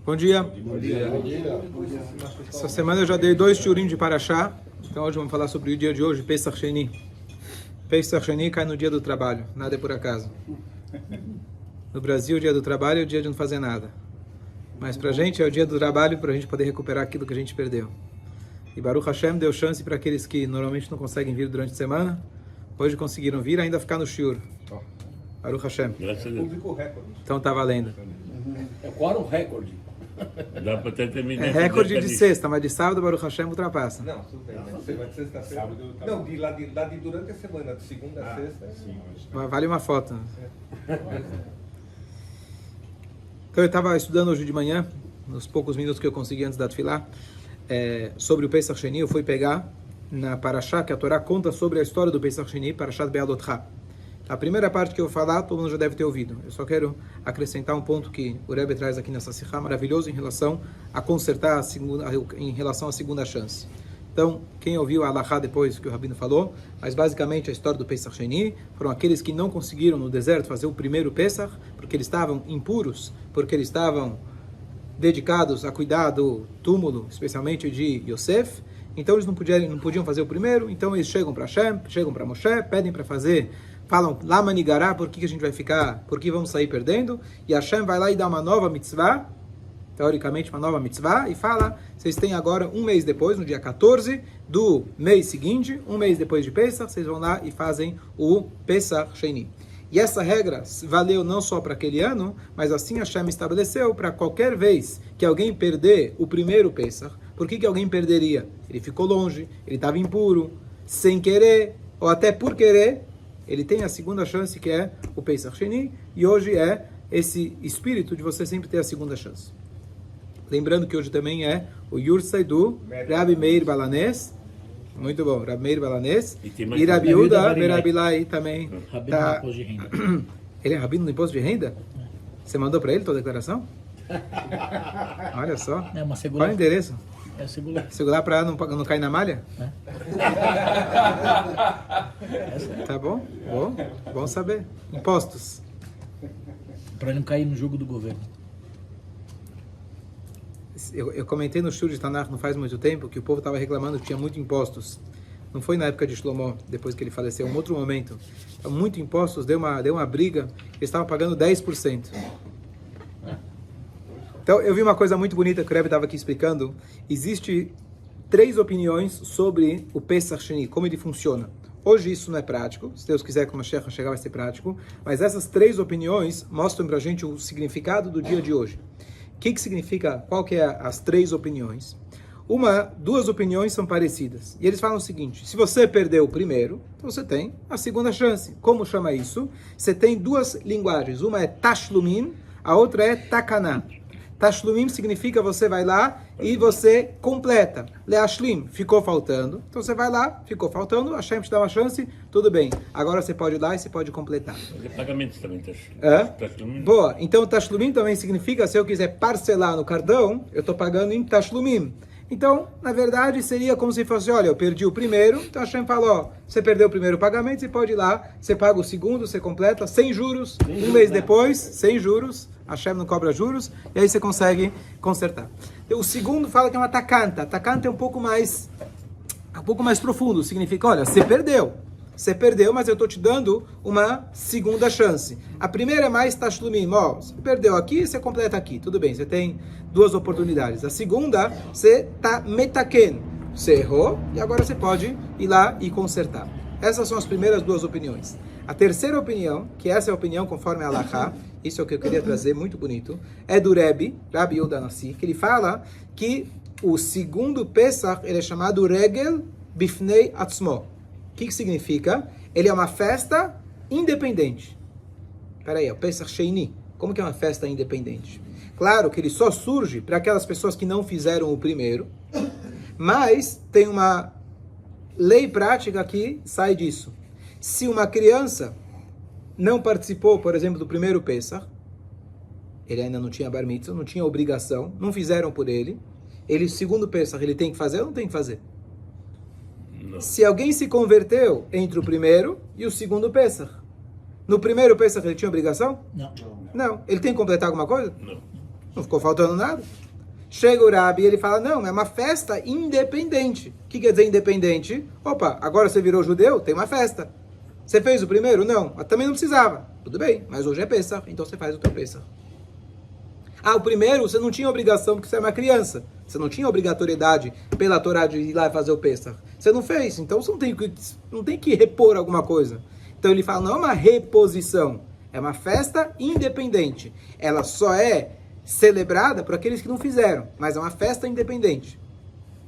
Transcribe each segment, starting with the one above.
Bom dia. Bom dia. Essa semana eu já dei 2 shiurim de Parashá. Então hoje vamos falar sobre o dia de hoje, Pesach Sheni. Pesach Sheni cai no dia do trabalho, nada é por acaso. No Brasil, o dia do trabalho é o dia de não fazer nada. Mas pra gente é o dia do trabalho para a gente poder recuperar aquilo que a gente perdeu. E Baruch Hashem deu chance para aqueles que normalmente não conseguem vir durante a semana. Hoje conseguiram vir, ainda ficar no shiur. Baruch Hashem. Graças a Deus. Então tá valendo. É quórum recorde. Dá para até terminar. É recorde de sexta, mas de sábado Baruch Hashem ultrapassa. Não, tudo bem, mas sexta-feira. Não, de lá de durante a semana, de segunda a sexta. Sim, Vale uma foto. Então eu estava estudando hoje de manhã, nos poucos minutos que eu consegui antes da Tefilá, sobre o Pesach Sheni. Eu fui pegar na Parashá, que a Torá conta sobre a história do Pesach Sheni, Parashat Be'alotcha. A primeira parte que eu vou falar, todo mundo já deve ter ouvido. Eu só quero acrescentar um ponto que o Rebbe traz aqui nessa Sihá, maravilhoso em relação a consertar em relação à segunda chance. Então, quem ouviu a Halachá depois que o Rabino falou, mas basicamente a história do Pesach Sheni, foram aqueles que não conseguiram no deserto fazer o primeiro Pesach, porque eles estavam impuros, porque eles estavam dedicados a cuidar do túmulo, especialmente de Yosef. Então eles não podiam fazer o primeiro, então eles chegam para Hashem, chegam para Moshe, pedem para fazer, falam, Lama Nigará, por que a gente vai ficar, por que vamos sair perdendo? E Hashem vai lá e dá uma nova mitzvah, teoricamente uma nova mitzvah, e fala, vocês têm agora um mês depois, no dia 14 do mês seguinte, um mês depois de Pesach, vocês vão lá e fazem o Pesach Sheni. E essa regra valeu não só para aquele ano, mas assim Hashem estabeleceu para qualquer vez que alguém perder o primeiro Pesach. Por que alguém perderia? Ele ficou longe, ele estava impuro, sem querer, ou até por querer. Ele tem a segunda chance, que é o Pesach Sheni, e hoje é esse espírito de você sempre ter a segunda chance. Lembrando que hoje também é o Yursai do Rabi Meir Balanés. Muito bom, Rabi Meir Balanés. E Rabi Yehuda Berabilai também. Rabino no imposto de renda. Ele é rabino no imposto de renda? Você mandou para ele tua declaração? Olha só. É uma segura. Qual é o endereço? É segurar. Segurar para não cair na malha? É. Tá bom? Bom saber. Impostos. Para não cair no jogo do governo. Eu comentei no Shur de Tanakh não faz muito tempo que o povo estava reclamando que tinha muito impostos. Não foi na época de Shlomo, depois que ele faleceu, em um outro momento. Então, muito impostos, deu uma briga, eles estavam pagando 10%. Então, eu vi uma coisa muito bonita que o Rebbe estava aqui explicando. Existe 3 opiniões sobre o Pesach Sheni, como ele funciona. Hoje isso não é prático, se Deus quiser, quando a Sheikha chegar vai ser prático, mas essas 3 opiniões mostram para a gente o significado do dia de hoje. O que significa, qual que é as 3 opiniões? 2 opiniões são parecidas. E eles falam o seguinte, se você perdeu o primeiro, então você tem a segunda chance. Como chama isso? Você tem 2 linguagens. Uma é Tashlumim, a outra é Takaná. Tashlumim significa você vai lá e você completa. Leashlim, ficou faltando. Então você vai lá, ficou faltando, a Hashem te dá uma chance, tudo bem. Agora você pode ir lá e você pode completar. Pagamentos também, Tashlumim. Boa, então Tashlumim também significa, se eu quiser parcelar no cartão, eu estou pagando em Tashlumim. Então, na verdade, seria como se fosse, olha, eu perdi o primeiro, então a Hashem fala, ó, você perdeu o primeiro pagamento, você pode ir lá, você paga o segundo, você completa, sem juros, um mês depois, sem juros, a Hashem não cobra juros, e aí você consegue consertar. O segundo fala que é uma takanta. Takanta é um pouco mais profundo, significa, olha, você perdeu, mas eu estou te dando uma segunda chance. A primeira é mais tashlumim, ó, você perdeu aqui, você completa aqui, tudo bem, você tem 2 oportunidades. A segunda, você está metaken, você errou, e agora você pode ir lá e consertar. Essas são as primeiras 2 opiniões. A terceira opinião, que essa é a opinião conforme a Halachá, isso é o que eu queria trazer, muito bonito, é do Rabi Yehuda Nassi, que ele fala que o segundo Pesach, ele é chamado Regel Bifnei Atzmo. O que significa? Ele é uma festa independente. Espera aí, é o Pesach Sheni. Como que é uma festa independente? Claro que ele só surge para aquelas pessoas que não fizeram o primeiro, mas tem uma lei prática que sai disso. Se uma criança não participou, por exemplo, do primeiro Pesach, ele ainda não tinha Bar Mitzvah, não tinha obrigação, não fizeram por ele, o segundo Pesach, ele tem que fazer ou não tem que fazer? Não. Se alguém se converteu entre o primeiro e o segundo Pesach, no primeiro Pesach ele tinha obrigação? Não. Não. Ele tem que completar alguma coisa? Não. Não ficou faltando nada. Chega o Rabi e ele fala, não, é uma festa independente. O que quer dizer independente? Opa, agora você virou judeu, tem uma festa. Você fez o primeiro? Não, mas também não precisava. Tudo bem, mas hoje é Pesach, então você faz o teu Pesach. Ah, o primeiro você não tinha obrigação porque você é uma criança. Você não tinha obrigatoriedade pela Torá de ir lá e fazer o Pesach. Você não fez, então você não tem que repor alguma coisa. Então ele fala, não é uma reposição, é uma festa independente. Ela só é celebrada por aqueles que não fizeram, mas é uma festa independente.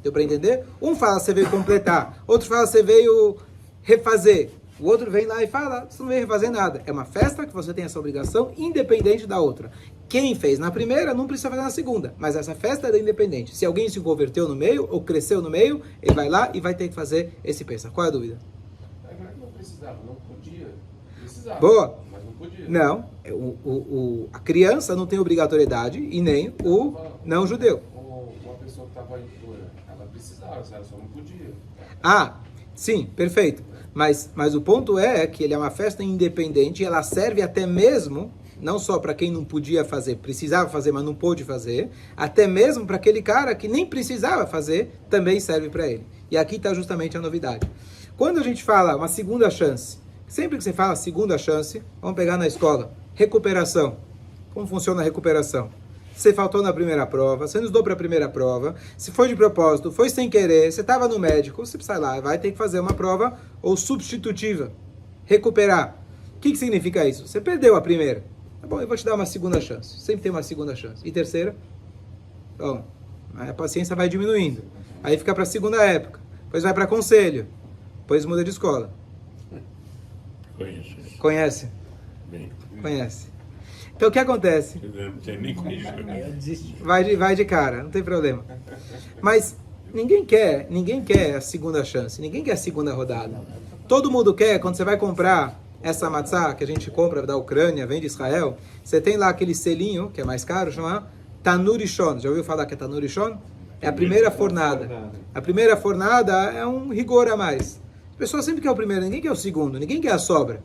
Deu para entender? Um fala, você veio completar. Outro fala, você veio refazer. O outro vem lá e fala, você não veio refazer nada. É uma festa que você tem essa obrigação independente da outra. Quem fez na primeira não precisa fazer na segunda, mas essa festa é independente. Se alguém se converteu no meio ou cresceu no meio, ele vai lá e vai ter que fazer esse Pesach. Qual é a dúvida? Não precisava, não podia. Precisava, boa. Mas não podia. Não, a criança não tem obrigatoriedade e nem o não judeu. Uma pessoa que estava impura, ela precisava, ela só não podia. Ah, sim, perfeito. Mas o ponto é que ele é uma festa independente e ela serve até mesmo, não só para quem não podia fazer, precisava fazer, mas não pôde fazer, até mesmo para aquele cara que nem precisava fazer, também serve para ele. E aqui está justamente a novidade. Quando a gente fala uma segunda chance, sempre que você fala segunda chance, vamos pegar na escola, recuperação. Como funciona a recuperação? Você faltou na primeira prova, você não estudou para a primeira prova, se foi de propósito, foi sem querer, você estava no médico, você sai lá, vai ter que fazer uma prova ou substitutiva. Recuperar. O que significa isso? Você perdeu a primeira. Tá bom, eu vou te dar uma segunda chance. Sempre tem uma segunda chance. E terceira? Bom, a paciência vai diminuindo. Aí fica para a segunda época. Depois vai para conselho. Depois muda de escola. Conheço. Conhece? Bem. Conhece. Então o que acontece? Eu não sei nem conheço. Eu desisti. Vai de cara, não tem problema. Mas ninguém quer a segunda chance, ninguém quer a segunda rodada. Todo mundo quer, quando você vai comprar essa matzá que a gente compra da Ucrânia, vem de Israel, você tem lá aquele selinho, que é mais caro, chama Tanur Rishon. Já ouviu falar que é Tanur Rishon? É a primeira fornada. A primeira fornada é um rigor a mais. A pessoa sempre quer o primeiro, ninguém quer o segundo, ninguém quer a sobra.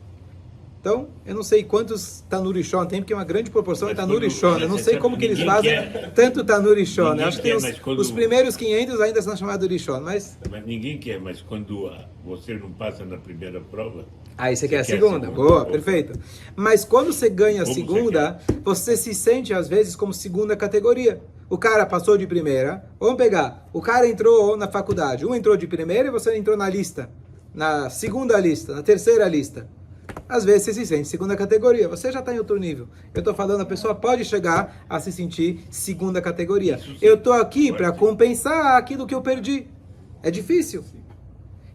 Então, eu não sei quantos Tanur Rishon tem, porque uma grande proporção é Tanur Rishon. Eu não sei como que eles fazem tanto Tanur Rishon. Eu acho que tem os primeiros 500 ainda são chamados Rishon, mas ninguém quer, mas quando você não passa na primeira prova... Aí você quer a segunda. Boa, perfeito. Mas quando você ganha a segunda, você se sente às vezes como segunda categoria. O cara passou de primeira. Vamos pegar. O cara entrou na faculdade. Um entrou de primeira e você entrou na lista. Na segunda lista, na terceira lista. Às vezes você se sente segunda categoria, você já está em outro nível. Eu estou falando, a pessoa pode chegar a se sentir segunda categoria. Eu estou aqui para compensar aquilo que eu perdi. É difícil.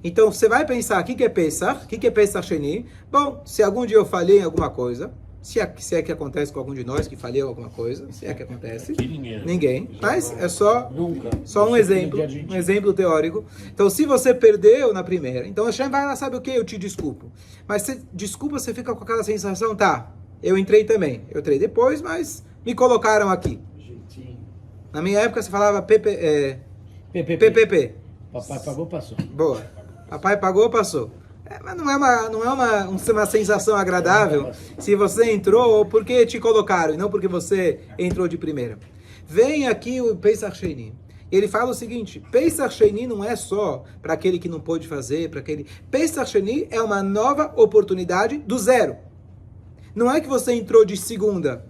Então você vai pensar, o que é Pesach? O que é Pesach Sheni? Bom, se algum dia eu falhei em alguma coisa, se é que acontece com algum de nós que falhou em alguma coisa, se é que acontece, ninguém. Mas é só um exemplo teórico. Então, se você perdeu na primeira, então Hashem vai lá, sabe o que? Eu te desculpo. Mas desculpa, você fica com aquela sensação, tá, eu entrei também. Eu entrei depois, mas me colocaram aqui. Na minha época, você falava PPP. Papai pagou, passou. Boa. Papai pagou, passou. Mas não é uma sensação agradável se você entrou porque te colocaram e não porque você entrou de primeira. Vem aqui o Pesach Sheni. Ele fala o seguinte, Pesach Sheni não é só para aquele que não pôde fazer, para aquele... Pesach Sheni é uma nova oportunidade do zero. Não é que você entrou de segunda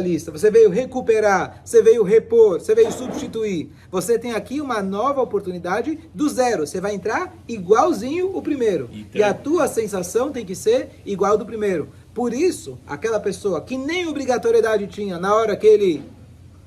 lista, você veio recuperar, você veio repor, você veio substituir. Você tem aqui uma nova oportunidade do zero. Você vai entrar igualzinho o primeiro. E a tua sensação tem que ser igual do primeiro. Por isso, aquela pessoa que nem obrigatoriedade tinha na hora que ele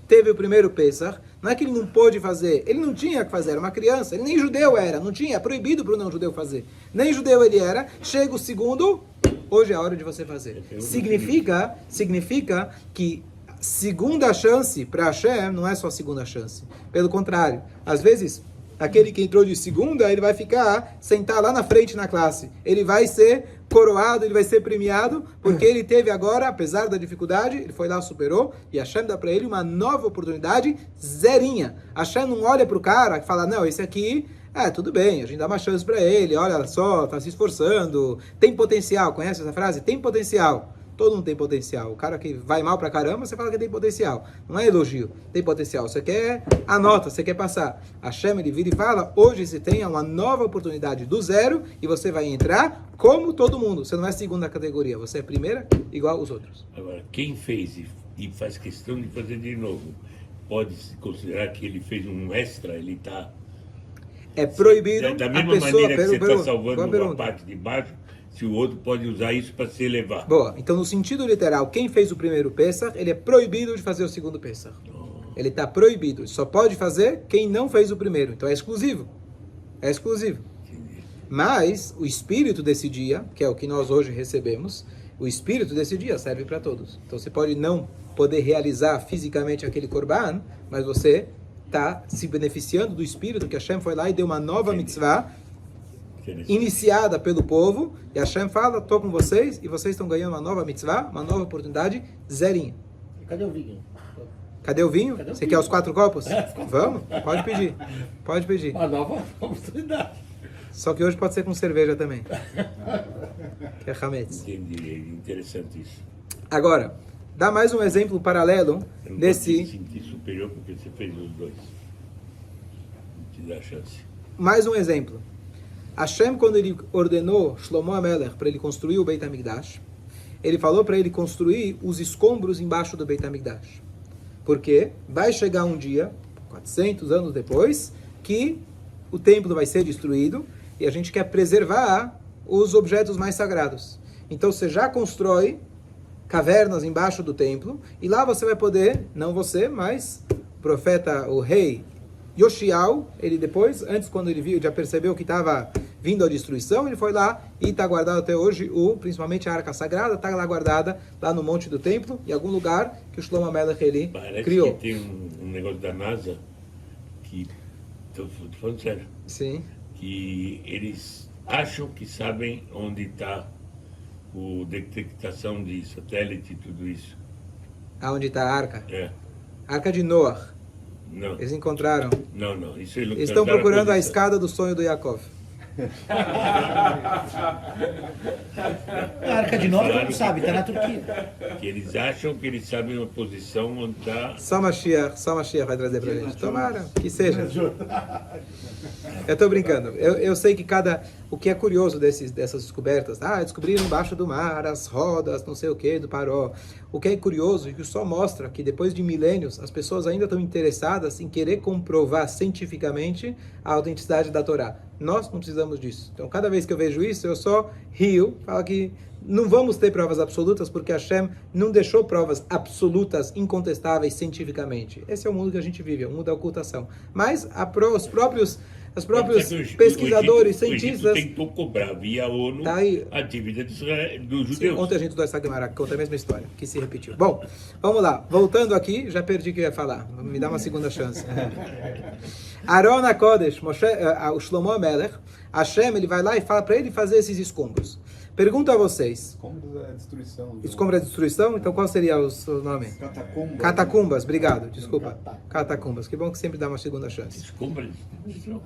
teve o primeiro Pesach, não é que ele não pôde fazer, ele não tinha que fazer, era uma criança, ele nem judeu era, não tinha, é proibido para o não judeu fazer. Nem judeu ele era, chega o segundo... Hoje é a hora de você fazer. Significa que segunda chance para Hashem não é só segunda chance. Pelo contrário, às vezes, aquele que entrou de segunda, ele vai sentar lá na frente na classe. Ele vai ser coroado, ele vai ser premiado, porque ele teve agora, apesar da dificuldade, ele foi lá, superou, e Hashem dá para ele uma nova oportunidade zerinha. Hashem não olha para o cara e fala, não, esse aqui... tudo bem, a gente dá uma chance para ele, olha só, está se esforçando, tem potencial, conhece essa frase? Tem potencial. Todo mundo tem potencial. O cara que vai mal pra caramba, você fala que tem potencial. Não é elogio, tem potencial. Você quer a nota, você quer passar. Hashem, ele vira e fala, hoje você tem uma nova oportunidade do zero e você vai entrar como todo mundo. Você não é segunda categoria, você é primeira igual os outros. Agora, quem fez e faz questão de fazer de novo, pode-se considerar que ele fez um extra, ele está... É proibido Da a mesma pessoa... maneira que você está salvando uma parte de baixo, se o outro pode usar isso para se elevar. Boa, então no sentido literal, quem fez o primeiro Pesach, ele é proibido de fazer o segundo Pesach. Ele está proibido, só pode fazer quem não fez o primeiro, então é exclusivo. É exclusivo. Mas o espírito desse dia, que é o que nós hoje recebemos, o espírito desse dia serve para todos. Então você pode não poder realizar fisicamente aquele korban, mas você está se beneficiando do espírito que Hashem foi lá e deu uma nova mitzvah iniciada pelo povo, e Hashem fala, estou com vocês, e vocês estão ganhando uma nova mitzvah, uma nova oportunidade, zerinha. Cadê o vinho? Cadê o vinho? Cadê o Você vinho? quer os 4 copos? É, os 4 Vamos? Pode pedir. Pode pedir. Uma nova oportunidade. Só que hoje pode ser com cerveja também. Que é Hametz. Entendi, é interessante isso. Agora, dá mais um exemplo paralelo Você não pode se desse... sentir superior porque você fez os dois. Não te dá chance. Mais um exemplo. Hashem, quando ele ordenou Shlomo HaMelech para ele construir o Beit HaMikdash, ele falou para ele construir os escombros embaixo do Beit HaMikdash. Porque vai chegar um dia, 400 anos depois, que o templo vai ser destruído e a gente quer preservar os objetos mais sagrados. Então você já constrói cavernas embaixo do templo e lá você vai poder, não você, mas o profeta, o rei Yoshiao, ele depois, antes quando ele viu, já percebeu que estava vindo a destruição, ele foi lá e está guardado até hoje, principalmente a Arca Sagrada, está lá guardada, lá no monte do templo, em algum lugar que o Shlomo HaMelech ele criou. Parece que tem um negócio da NASA, que, estou falando sério, Sim. que eles acham que sabem onde está a detectação de satélite e tudo isso. Aonde está a Arca? É. Arca de Noah. Não, Eles encontraram. não. Isso é Eles estão procurando a escada do sonho do Yaakov. A Arca de Noé, não sabe, está na Turquia. Que eles acham que eles sabem a posição onde está. Só Mashiach vai trazer pra gente. Tomara, que seja. Eu estou brincando. Eu sei que o que é curioso dessas descobertas, descobriram embaixo do mar as rodas, não sei o que, do Paró. O que é curioso e que só mostra que depois de milênios as pessoas ainda estão interessadas em querer comprovar cientificamente a autenticidade da Torá. Nós não precisamos disso. Então, cada vez que eu vejo isso, eu só rio, falo que não vamos ter provas absolutas, porque Hashem não deixou provas absolutas, incontestáveis cientificamente. Esse é o mundo que a gente vive, é o mundo da ocultação. Mas os próprios pesquisadores, cientistas... O Egito tentou cobrar via ONU Tá aí. a dívida dos judeus. Sim, ontem a gente estudou essa Gemara, que conta a mesma história, que se repetiu. Bom, vamos lá. Voltando aqui, já perdi o que eu ia falar. Me dá uma segunda chance. Aaron HaKodesh, o Shlomo HaMelech, Hashem, ele vai lá e fala para ele fazer esses escombros. Pergunto a vocês. Escombros é destruição. Escombros é destruição? Então qual seria o nome? Catacumbas. Catacumbas, obrigado, desculpa. Catacumbas, que bom que sempre dá uma segunda chance. Escombros de destruição.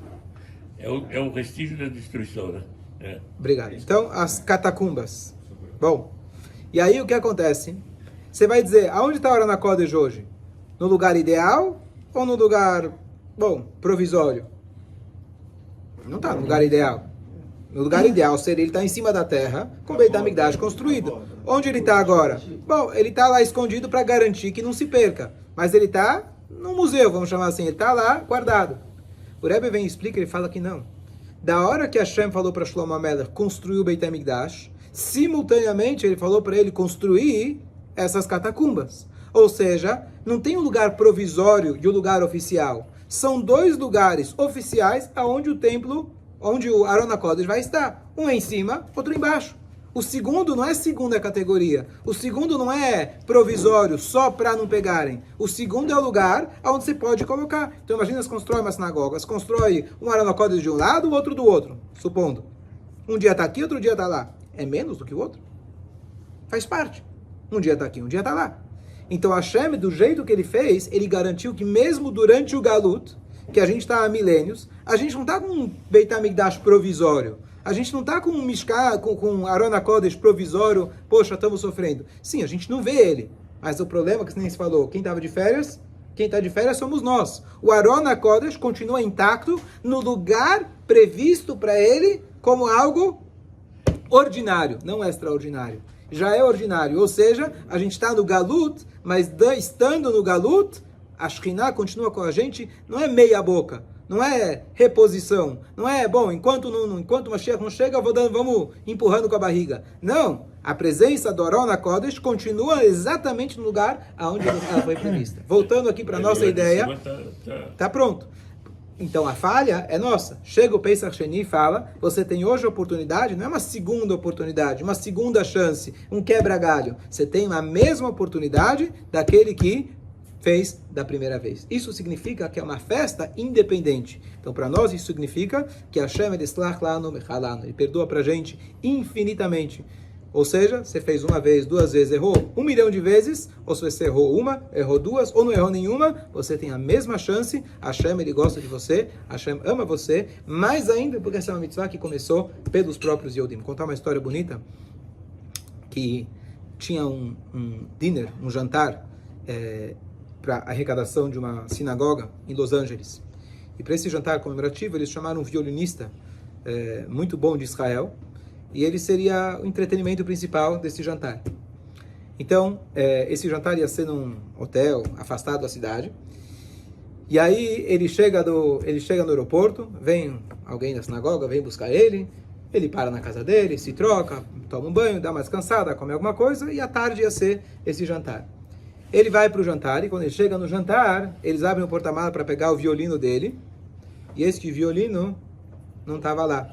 É o vestígio da destruição, né? É. Obrigado. Então, as catacumbas. Bom, e aí o que acontece? Você vai dizer, aonde está a Aaron HaKodesh hoje? No lugar ideal ou no lugar, provisório? Não está no lugar ideal. No lugar ideal seria ele estar em cima da terra, com o Beit HaMikdash construído. Onde ele está agora? Bom, ele está lá escondido para garantir que não se perca. Mas ele está no museu, vamos chamar assim. Ele está lá guardado. O Rebbe vem e explica, ele fala que não. Da hora que Hashem falou para Shlomo HaMelech construir o Beit HaMikdash, simultaneamente ele falou para ele construir essas catacumbas. Ou seja, não tem um lugar provisório e um lugar oficial. São dois lugares oficiais aonde o templo, onde o Aaron HaKodesh vai estar. Um em cima, outro embaixo. O segundo não é segunda categoria. O segundo não é provisório, só para não pegarem. O segundo é o lugar onde você pode colocar. Então imagina, você constrói uma sinagoga. Você constrói um Aaron HaKodesh de um lado, o outro do outro. Supondo. Um dia está aqui, outro dia está lá. É menos do que o outro? Faz parte. Um dia está aqui, um dia está lá. Então Hashem, do jeito que ele fez, ele garantiu que mesmo durante o Galut, que a gente está há milênios, a gente não está com um Beit HaMikdash provisório. A gente não está com um Mishká, com Arona Kodesh provisório, poxa, estamos sofrendo. Sim, a gente não vê ele. Mas o problema, que nem se falou, quem estava de férias? Quem está de férias somos nós. O Arona Kodesh continua intacto no lugar previsto para ele como algo ordinário, não extraordinário. Já é ordinário, ou seja, a gente está no Galut, mas estando no Galut, a Shekhinah continua com a gente, não é meia boca, não é reposição, não é, bom, enquanto o Mashiach não chega, vamos empurrando com a barriga. Não, a presença do Arona Kodesh continua exatamente no lugar aonde ela foi prevista. Voltando aqui para a nossa ideia, está pronto. Então a falha é nossa. Chega o Pesach Sheni e fala, você tem hoje a oportunidade, não é uma segunda oportunidade, uma segunda chance, um quebra-galho. Você tem a mesma oportunidade daquele que fez da primeira vez. Isso significa que é uma festa independente. Então para nós isso significa que Hashem ele perdoa para a gente infinitamente. Ou seja, você fez uma vez, duas vezes, errou 1 milhão de vezes, ou se você errou uma, errou duas, ou não errou nenhuma, você tem a mesma chance. Hashem, ele gosta de você, Hashem ama você, mais ainda porque essa é uma mitzvah que começou pelos próprios Yodim. Vou contar uma história bonita, que tinha um dinner, um jantar, para arrecadação de uma sinagoga em Los Angeles. E para esse jantar comemorativo, eles chamaram um violinista muito bom de Israel, e ele seria o entretenimento principal desse jantar. Então, esse jantar ia ser num hotel afastado da cidade. E aí ele chega no aeroporto, vem alguém da sinagoga, vem buscar ele para na casa dele, se troca, toma um banho, dá uma descansada, come alguma coisa, e à tarde ia ser esse jantar. Ele vai para o jantar, e quando ele chega no jantar, eles abrem o porta-malas para pegar o violino dele, e esse violino não estava lá.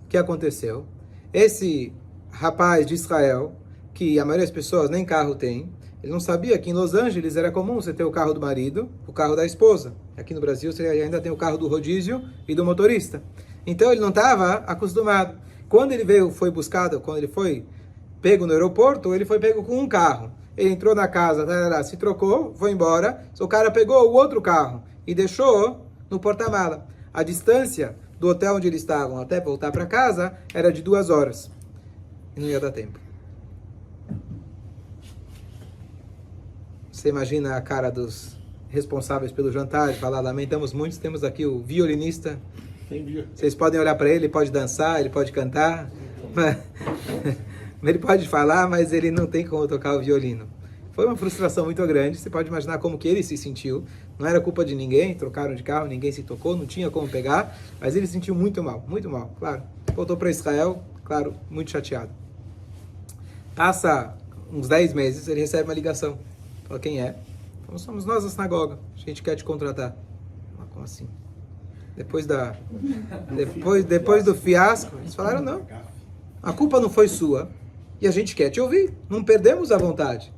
O que aconteceu? Esse rapaz de Israel, que a maioria das pessoas nem carro tem, ele não sabia que em Los Angeles era comum você ter o carro do marido, o carro da esposa. Aqui no Brasil você ainda tem o carro do rodízio e do motorista. Então ele não estava acostumado. Quando ele foi pego no aeroporto, ele foi pego com um carro. Ele entrou na casa, se trocou, foi embora. O cara pegou o outro carro e deixou no porta-mala. A distância do hotel onde eles estavam até voltar para casa era de 2 horas. E não ia dar tempo. Você imagina a cara dos responsáveis pelo jantar, falar, lamentamos muito, temos aqui o violinista. Vocês podem olhar para ele, ele pode dançar, ele pode cantar, ele pode falar, mas ele não tem como tocar o violino. Foi uma frustração muito grande, você pode imaginar como que ele se sentiu. Não era culpa de ninguém, trocaram de carro, ninguém se tocou, não tinha como pegar, mas ele se sentiu muito mal, claro. Voltou para Israel, claro, muito chateado. Passa uns 10 meses, ele recebe uma ligação. Fala, quem é? Fala, somos nós da sinagoga, a gente quer te contratar. Fala, como assim? Depois do fiasco, eles falaram, não, a culpa não foi sua, e a gente quer te ouvir, não perdemos a vontade.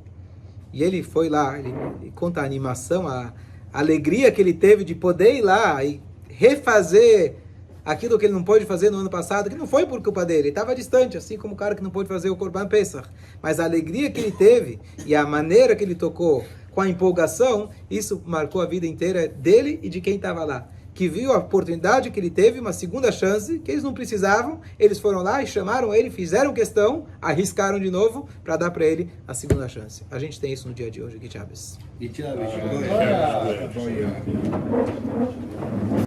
E ele foi lá, ele conta a animação, a alegria que ele teve de poder ir lá e refazer aquilo que ele não pôde fazer no ano passado, que não foi por culpa dele, ele estava distante, assim como o cara que não pôde fazer o Korban Pesach. Mas a alegria que ele teve e a maneira que ele tocou com a empolgação, isso marcou a vida inteira dele e de quem estava lá. Que viu a oportunidade que ele teve, uma segunda chance, que eles não precisavam, eles foram lá e chamaram ele, fizeram questão, arriscaram de novo, para dar para ele a segunda chance. A gente tem isso no dia de hoje, Gui Chaves.